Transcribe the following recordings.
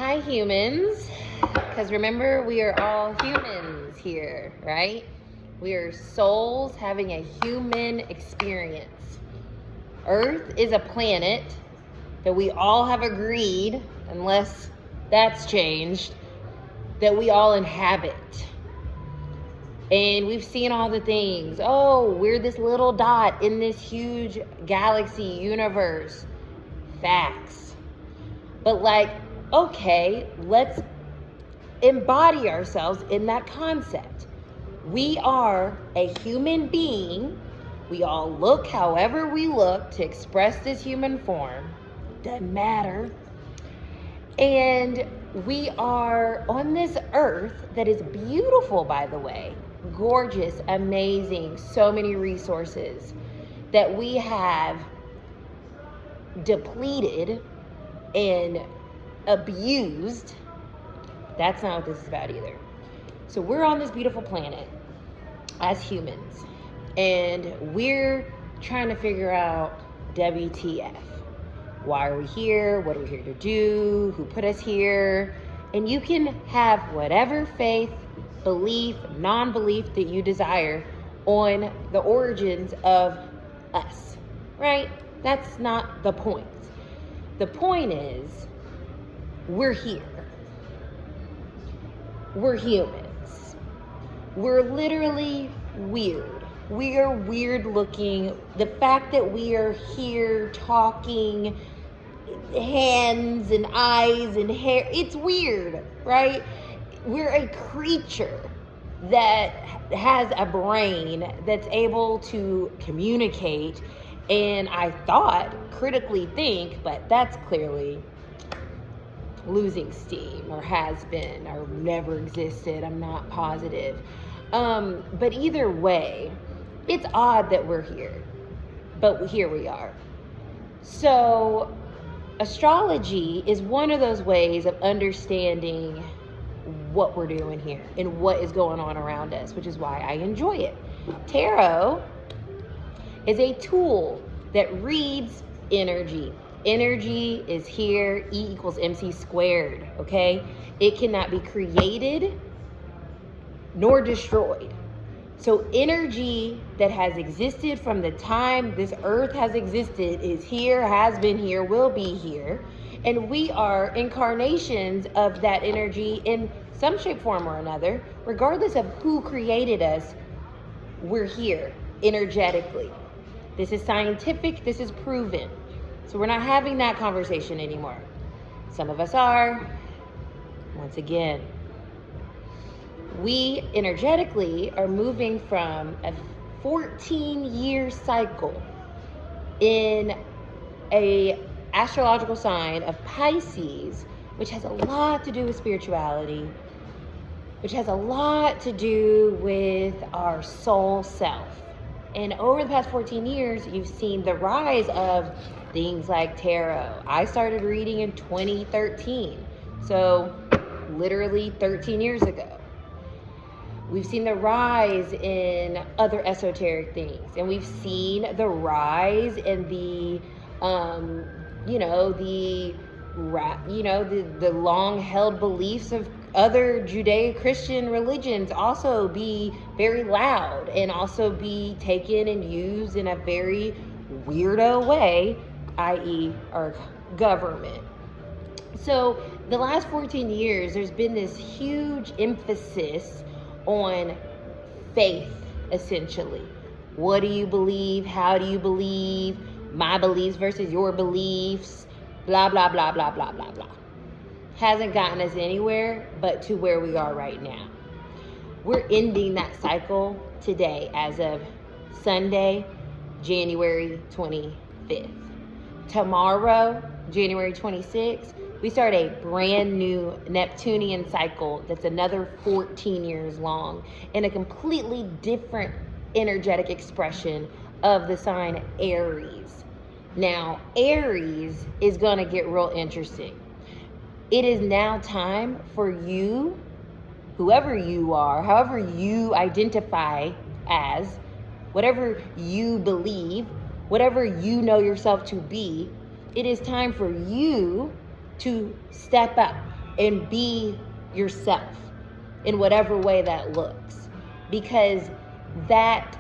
Hi, humans. Because remember, we are all humans here, right? We are souls having a human experience. Earth is a planet that we all have agreed, unless that's changed, that we all inhabit. And we've seen all the things. Oh, we're this little dot in this huge galaxy universe. Facts. But okay, let's embody ourselves in that concept. We are a human being. We all look however we look to express this human form. Doesn't matter. And we are on this earth that is beautiful, by the way. Gorgeous, amazing, so many resources that we have depleted and abused. That's not what this is about either. So we're on this beautiful planet as humans, and we're trying to figure out WTF. Why are we here? What are we here to do? Who put us here? And you can have whatever faith, belief, non-belief that you desire on the origins of us, right? That's not the point. The point is, we're here. We're humans. We're literally weird. We are weird looking. The fact that we are here talking, hands and eyes and hair, it's weird, right? We're a creature that has a brain that's able to communicate and I thought critically think, but that's clearly losing steam, or has been, or never existed. I'm not positive. But either way, it's odd that we're here, but here we are. So astrology is one of those ways of understanding what we're doing here and what is going on around us, which is why I enjoy it. Tarot is a tool that reads energy. Energy is here, E equals MC squared, okay? It cannot be created nor destroyed. So energy that has existed from the time this earth has existed is here, has been here, will be here. And we are incarnations of that energy in some shape, form, or another. Regardless of who created us, we're here energetically. This is scientific, this is proven. So we're not having that conversation anymore. Some of us are. Once again, we energetically are moving from a 14-year cycle in a astrological sign of Pisces, which has a lot to do with spirituality, which has a lot to do with our soul self. And over the past 14 years, you've seen the rise of things like tarot. I started reading in 2013, so literally 13 years ago. We've seen the rise in other esoteric things, and we've seen the rise in the the long-held beliefs of other Judeo-Christian religions also be very loud and also be taken and used in a very weirdo way, i.e. our government. So the last 14 years, there's been this huge emphasis on faith, essentially. What do you believe? How do you believe? My beliefs versus your beliefs, blah, blah, blah, blah, blah, blah, blah. Hasn't gotten us anywhere but to where we are right now. We're ending that cycle today as of Sunday, January 25th. Tomorrow, January 26th, we start a brand new Neptunian cycle that's another 14 years long in a completely different energetic expression of the sign Aries. Now, Aries is going to get real interesting. It is now time for you, whoever you are, however you identify as, whatever you believe, whatever you know yourself to be, it is time for you to step up and be yourself in whatever way that looks. Because that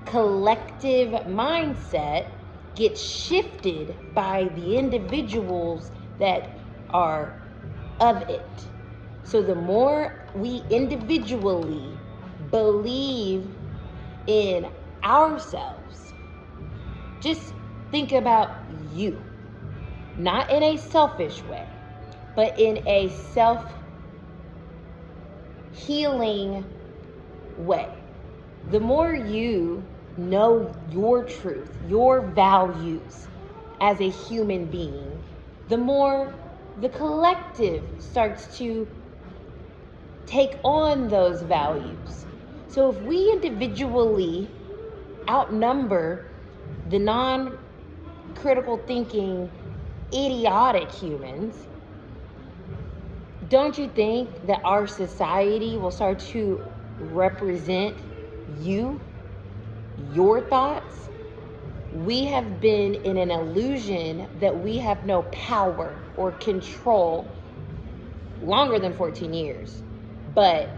collective mindset gets shifted by the individuals that are of it. So the more we individually believe in ourselves, just think about you, not in a selfish way, but in a self-healing way. The more you know your truth, your values as a human being, the more the collective starts to take on those values. So if we individually outnumber the non-critical thinking, idiotic humans, don't you think that our society will start to represent you, your thoughts? We have been in an illusion that we have no power or control longer than 14 years. But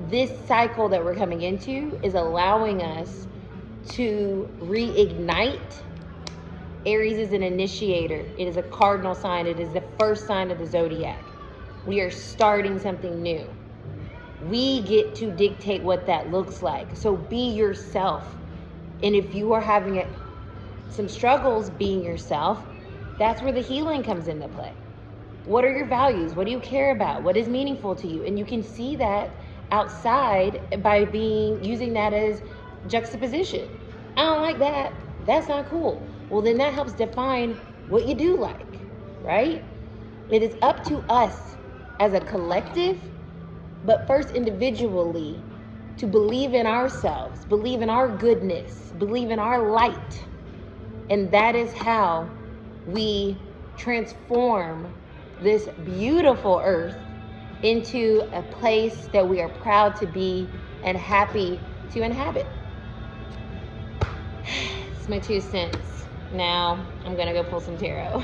this cycle that we're coming into is allowing us to reignite. Aries is an initiator. It is a cardinal sign. It is the first sign of the zodiac. We are starting something new. We get to dictate what that looks like. So be yourself. And if you are having some struggles being yourself, that's where the healing comes into play. What are your values? What do you care about? What is meaningful to you? And you can see that outside by using that as juxtaposition. I don't like that. That's not cool. Well, then that helps define what you do like, right? It is up to us as a collective, but first individually, to believe in ourselves, believe in our goodness, believe in our light. And that is how we transform this beautiful earth into a place that we are proud to be and happy to inhabit. It's my 2 cents. Now I'm gonna go pull some tarot.